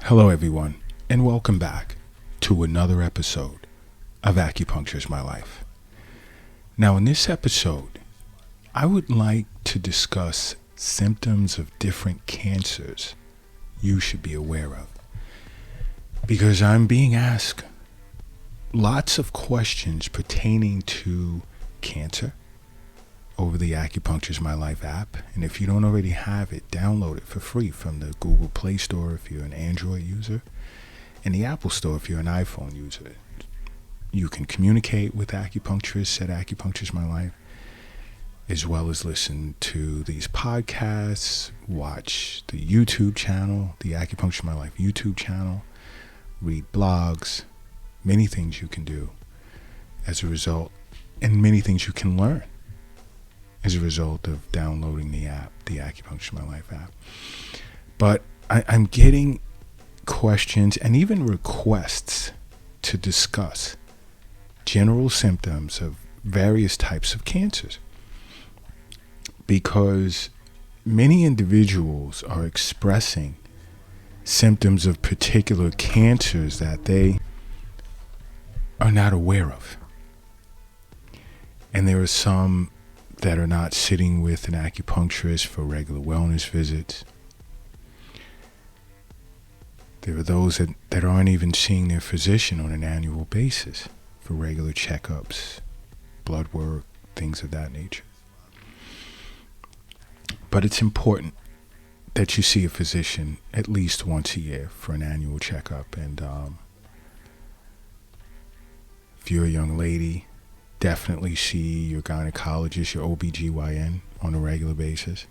Hello, everyone, and welcome back to another episode of Acupuncture is My Life. Now, in this episode, I would like to discuss symptoms of different cancers you should be aware of. Because I'm being asked lots of questions pertaining to cancer over the Acupuncture is My Life app. And if you don't already have it, download it for free from the Google Play Store if you're an Android user, and the Apple Store if you're an iPhone user. You can communicate with acupuncturists at Acupuncture is My Life, as well as listen to these podcasts, watch the YouTube channel, the Acupuncture is My Life YouTube channel, read blogs, many things you can do as a result, and many things you can learn as a result of downloading the app, the Acupuncture is My Life app. But I'm getting questions and even requests to discuss general symptoms of various types of cancers, because many individuals are expressing symptoms of particular cancers that they are not aware of. And there are some that are not sitting with an acupuncturist for regular wellness visits. There are those that aren't even seeing their physician on an annual basis for regular checkups, blood work, things of that nature. But it's important that you see a physician at least once a year for an annual checkup. And if you're a young lady, definitely see your gynecologist, your OBGYN on a regular basis.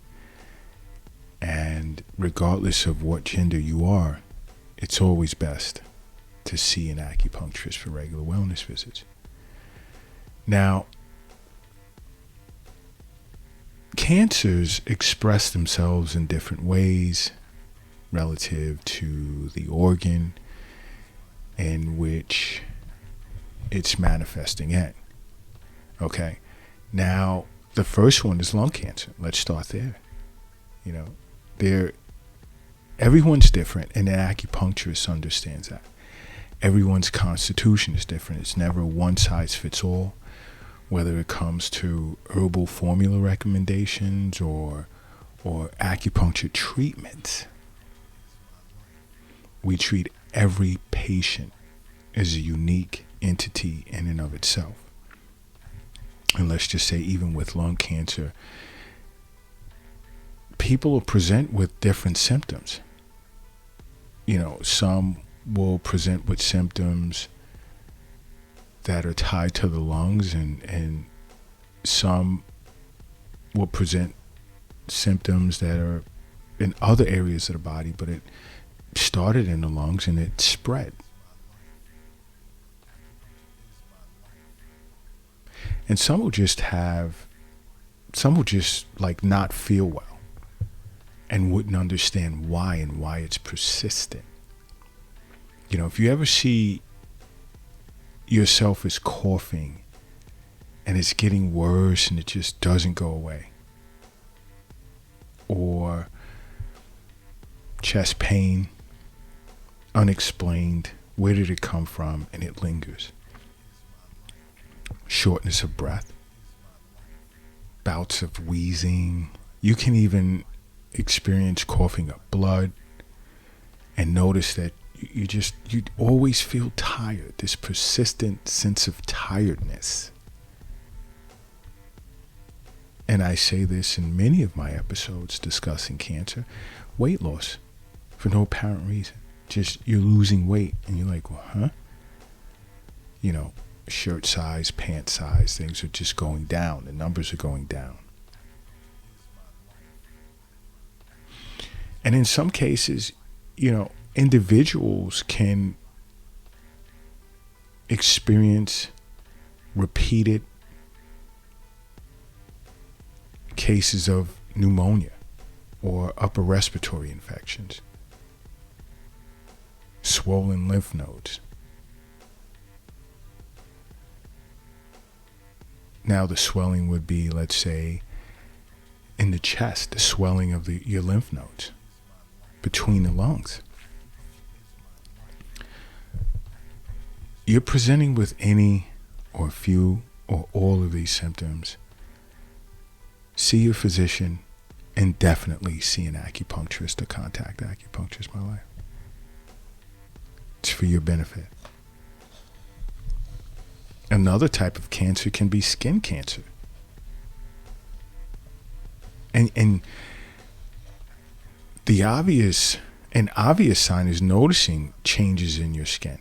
And regardless of what gender you are, it's always best to see an acupuncturist for regular wellness visits. Now, cancers express themselves in different ways relative to the organ in which it's manifesting in. Okay, now the first one is lung cancer. Let's start there. Everyone's different, and an acupuncturist understands that. Everyone's constitution is different. It's never one size fits all, whether it comes to herbal formula recommendations or acupuncture treatments. We treat every patient as a unique entity in and of itself. And let's just say, even with lung cancer, people will present with different symptoms. Some will present with symptoms that are tied to the lungs, and some will present symptoms that are in other areas of the body, but it started in the lungs and it spread. And some will just not feel well and wouldn't understand why and why it's persistent. If you ever see yourself as coughing and it's getting worse and it just doesn't go away, or chest pain, unexplained, where did it come from, and it lingers. Shortness of breath, bouts of wheezing. You can even experience coughing up blood and notice that you always feel tired, this persistent sense of tiredness. And I say this in many of my episodes discussing cancer. Weight loss for no apparent reason. Just you're losing weight and you're like, well, huh? Shirt size, pant size, things are just going down. The numbers are going down. And in some cases, individuals can experience repeated cases of pneumonia or upper respiratory infections, swollen lymph nodes. Now the swelling would be, let's say, in the chest, the swelling of your lymph nodes between the lungs. you're presenting with any or a few or all of these symptoms, see your physician and definitely see an acupuncturist or contact Acupuncturist My Life. It's for your benefit. Another type of cancer can be skin cancer. And the obvious sign is noticing changes in your skin.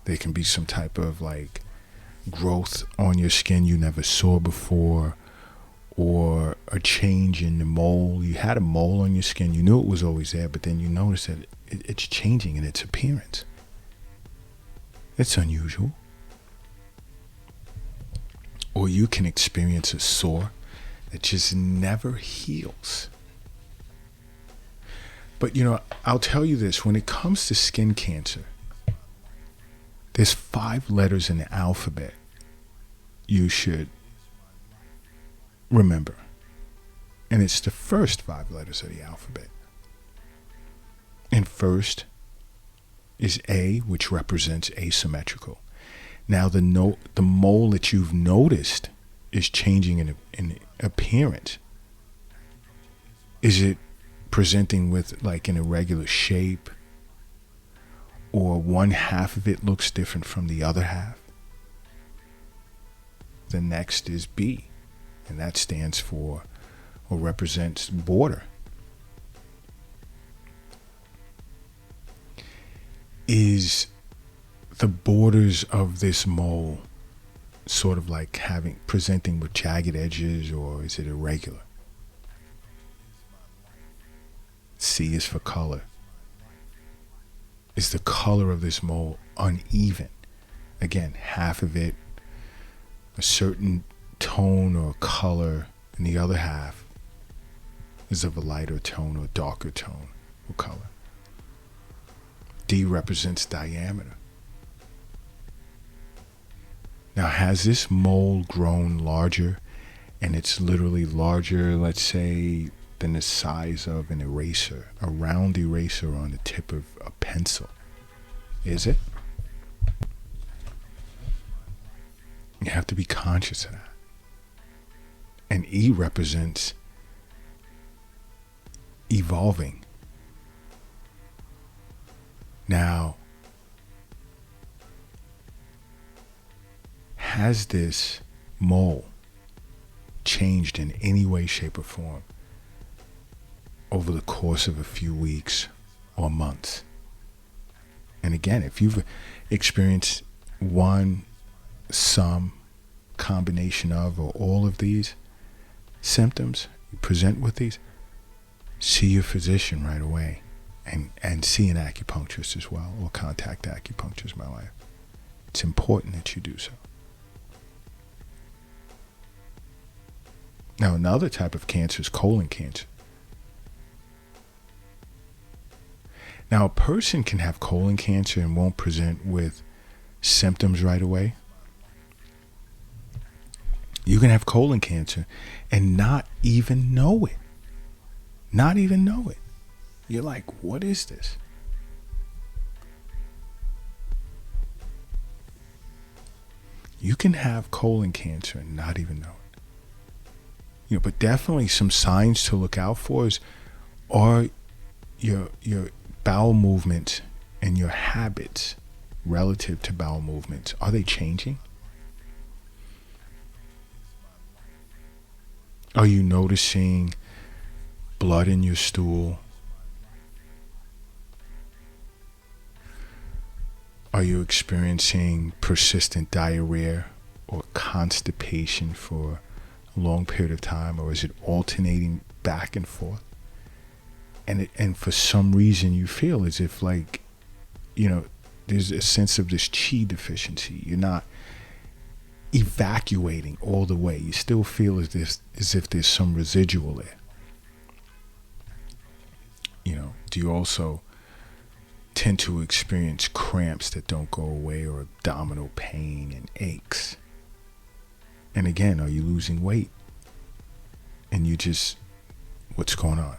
There can be some type of like growth on your skin you never saw before, or a change in the mole. You had a mole on your skin, you knew it was always there, but then you notice that it's changing in its appearance. It's unusual. Or you can experience a sore that just never heals. But I'll tell you this, when it comes to skin cancer, there's 5 letters in the alphabet you should remember. And it's the first 5 letters of the alphabet. And first is A, which represents asymmetrical. Now the mole that you've noticed is changing in appearance. Is it presenting with like an irregular shape, or one half of it looks different from the other half? The next is B, and that stands for or represents border. Is the borders of this mole sort of like presenting with jagged edges, or is it irregular? C is for color. Is the color of this mole uneven? Again, half of it a certain tone or color, and the other half is of a lighter tone or darker tone or color. D represents diameter. Now, has this mole grown larger, and it's literally larger, let's say, than the size of an eraser, a round eraser on the tip of a pencil? Is it? You have to be conscious of that. And E represents evolving. Now, has this mole changed in any way, shape, or form over the course of a few weeks or months? And again, if you've experienced one, some, combination of, or all of these symptoms, you present with these, see your physician right away, and see an acupuncturist as well, or contact Acupuncturist My Life. It's important that you do so. Now, another type of cancer is colon cancer. Now, a person can have colon cancer and won't present with symptoms right away. You can have colon cancer and not even know it. Not even know it. You're like, what is this? You can have colon cancer and not even know it. But definitely some signs to look out for are your bowel movements and your habits relative to bowel movements. Are they changing? Are you noticing blood in your stool? Are you experiencing persistent diarrhea or constipation for a long period of time, or is it alternating back and forth? And for some reason you feel as if there's a sense of this chi deficiency. You're not evacuating all the way. You still feel as if there's some residual there. Do you also tend to experience cramps that don't go away, or abdominal pain and aches? And again, are you losing weight? And what's going on?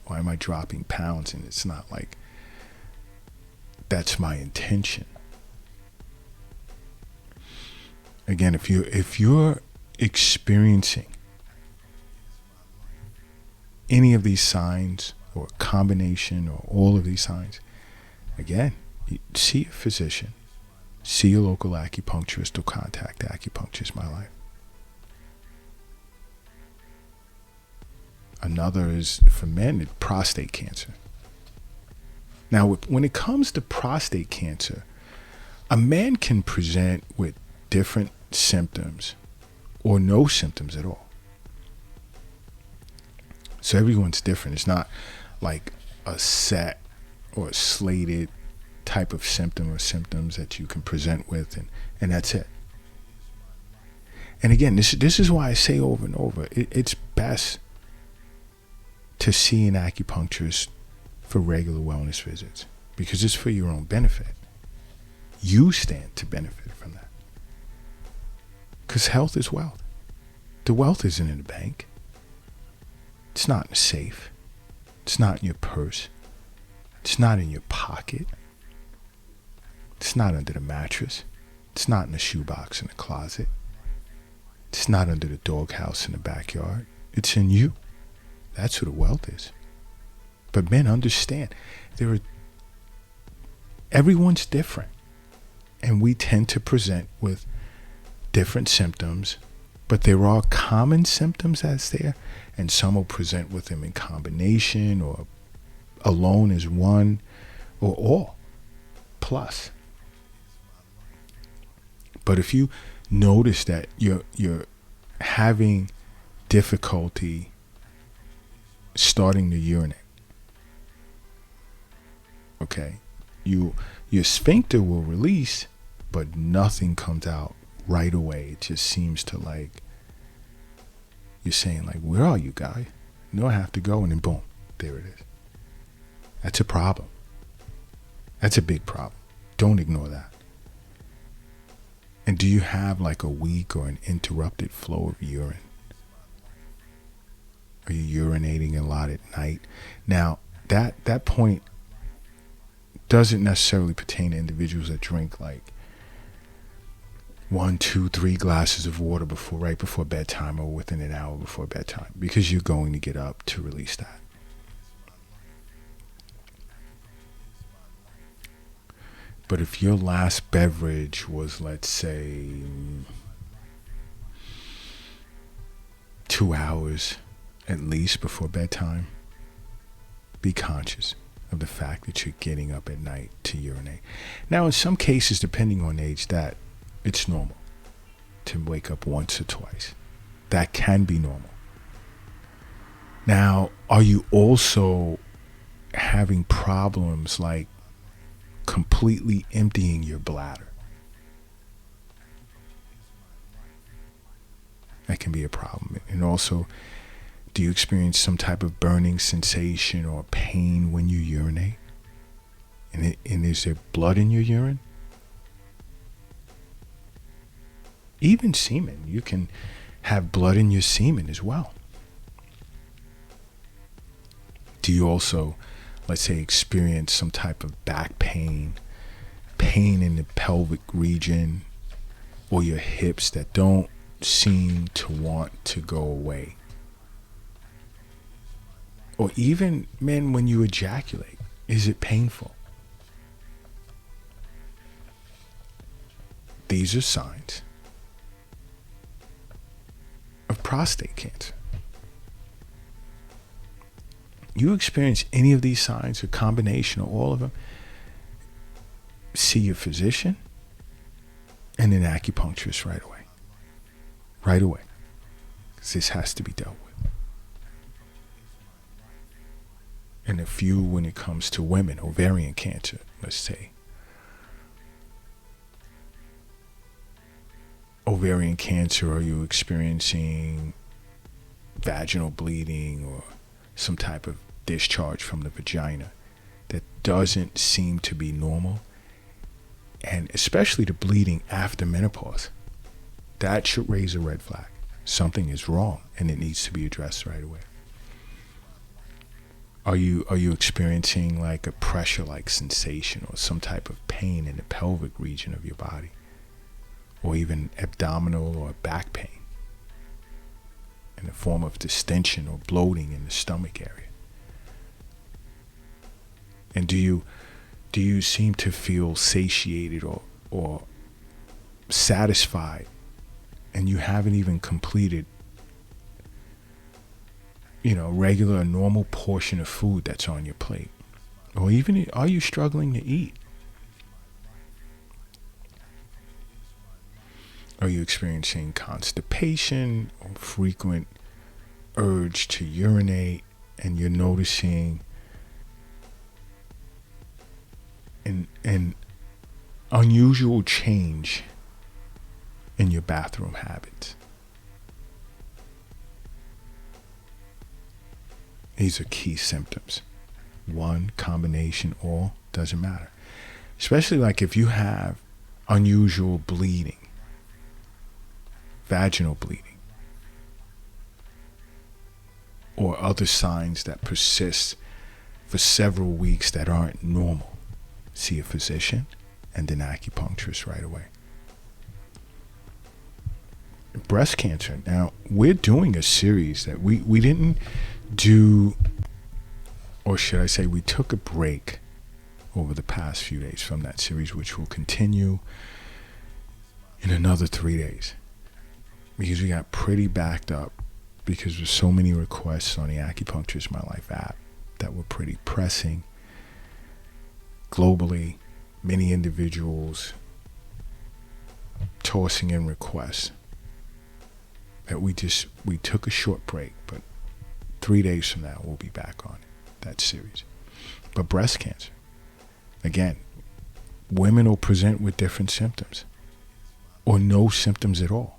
Why am I dropping pounds? And it's not like That's my intention. Again, if you're experiencing any of these signs or a combination or all of these signs, again, see a physician, see a local acupuncturist, or contact Acupuncture My Life. Another is, for men, prostate cancer. Now, when it comes to prostate cancer, a man can present with different symptoms or no symptoms at all. So everyone's different. It's not like a set or a slated type of symptom or symptoms that you can present with, and that's it. And again, this is why I say over and over, it's best to see an acupuncturist for regular wellness visits, because it's for your own benefit. You stand to benefit from that. Because health is wealth. The wealth isn't in the bank. It's not in the safe. It's not in your purse. It's not in your pocket. It's not under the mattress. It's not in the shoebox in the closet. It's not under the doghouse in the backyard. It's in you. That's who the wealth is. But men, understand, everyone's different. And we tend to present with different symptoms, but there are common symptoms that's there, and some will present with them in combination or alone as one, or all plus. But if you notice that you're having difficulty starting to urinate, okay, your sphincter will release, but nothing comes out right away. It just seems to, like, you're saying, like, where are you, guy? No, I have to go, and then boom, there it is. That's a problem. That's a big problem. Don't ignore that. And do you have like a weak or an interrupted flow of urine? Are you urinating a lot at night? Now, that point doesn't necessarily pertain to individuals that drink like 1, 2, 3 glasses of water right before bedtime or within an hour before bedtime, because you're going to get up to release that. But if your last beverage was, let's say, 2 hours at least before bedtime, be conscious of the fact that you're getting up at night to urinate. Now, in some cases, depending on age, that it's normal to wake up once or twice. That can be normal. Now, are you also having problems like completely emptying your bladder? That can be a problem. And also, do you experience some type of burning sensation or pain when you urinate? And is there blood in your urine? Even semen. You can have blood in your semen as well. Do you also, let's say, experience some type of back pain in the pelvic region, or your hips that don't seem to want to go away? Or even, men, when you ejaculate, is it painful? These are signs of prostate cancer. You experience any of these signs, a combination or all of them, see your physician and an acupuncturist right away. Right away. Because this has to be dealt with. And a few, when it comes to women, ovarian cancer, let's say. Ovarian cancer, are you experiencing vaginal bleeding or some type of discharge from the vagina that doesn't seem to be normal? And especially the bleeding after menopause. That should raise a red flag. Something is wrong and it needs to be addressed right away. Are you experiencing like a pressure like sensation or some type of pain in the pelvic region of your body? Or even abdominal or back pain in the form of distension or bloating in the stomach area? And do you seem to feel satiated or satisfied, and you haven't even completed regular or normal portion of food that's on your plate? Or even, are you struggling to eat? Are you experiencing constipation or frequent urge to urinate, and you're noticing an unusual change in your bathroom habits? These are key symptoms. One, combination, all, doesn't matter. Especially like if you have unusual bleeding, vaginal bleeding, or other signs that persist for several weeks that aren't normal. See a physician and an acupuncturist right away. Breast cancer. Now, we're doing a series that we didn't do, or should I say we took a break over the past few days from that series, which will continue in another 3 days, because we got pretty backed up because there's so many requests on the Acupuncturist My Life app that were pretty pressing. Globally, many individuals tossing in requests that we took a short break, but 3 days from now we'll be back on that series. But breast cancer, again, women will present with different symptoms or no symptoms at all.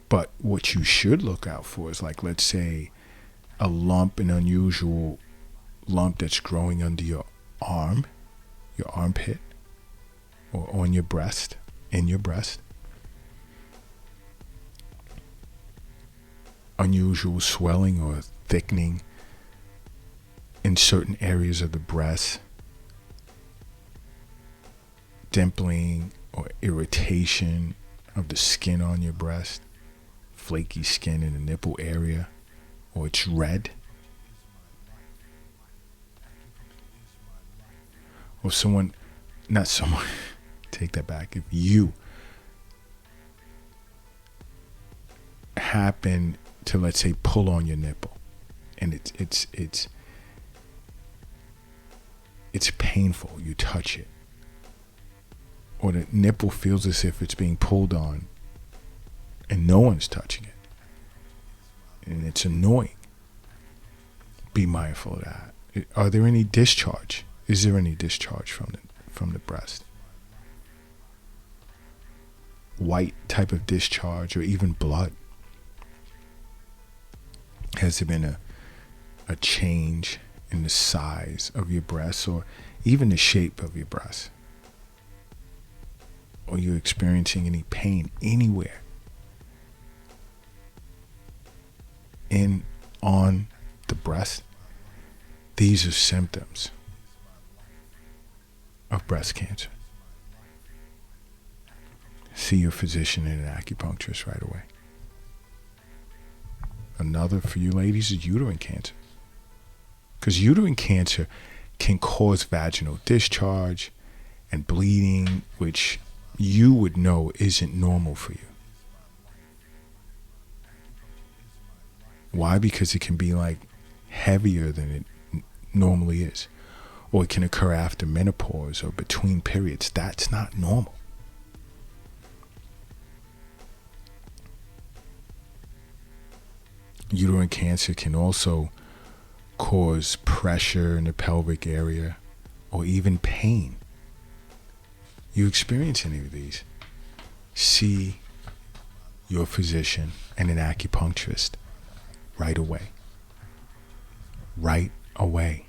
But what you should look out for is, like, let's say a lump, an unusual lump that's growing under your arm, your armpit, or on your breast, in your breast. Unusual swelling or thickening in certain areas of the breast. Dimpling or irritation of the skin on your breast. Flaky skin in the nipple area, or it's red. Or take that back. If you happen to, let's say, pull on your nipple and it's painful, you touch it, or the nipple feels as if it's being pulled on and no one's touching it, and it's annoying, be mindful of that. Are there any discharge? Is there any discharge from the breast? White type of discharge, or even blood? Has there been a change in the size of your breast, or even the shape of your breast? Are you experiencing any pain anywhere on the breast? These are symptoms of breast cancer. See your physician and an acupuncturist right away. Another for you ladies is uterine cancer. Because uterine cancer can cause vaginal discharge and bleeding, which you would know isn't normal for you. Why? Because it can be like heavier than it normally is. Or it can occur after menopause or between periods. That's not normal. Uterine cancer can also cause pressure in the pelvic area or even pain. You experience any of these? See your physician and an acupuncturist right away. Right away.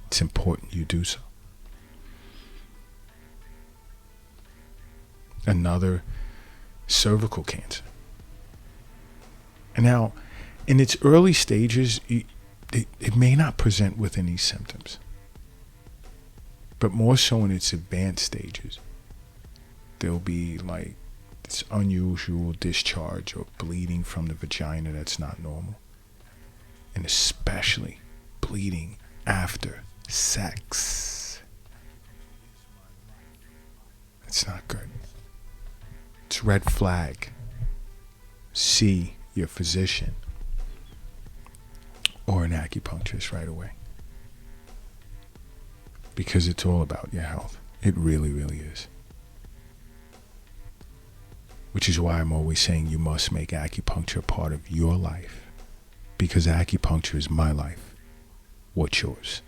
It's important you do so. Another, cervical cancer. And now, in its early stages, it may not present with any symptoms. But more so in its advanced stages, there'll be like this unusual discharge or bleeding from the vagina that's not normal. And especially bleeding after sex. It's not good. It's red flag. See your physician or an acupuncturist right away. Because it's all about your health. It really, really is. Which is why I'm always saying you must make acupuncture a part of your life. Because acupuncture is my life. What's yours?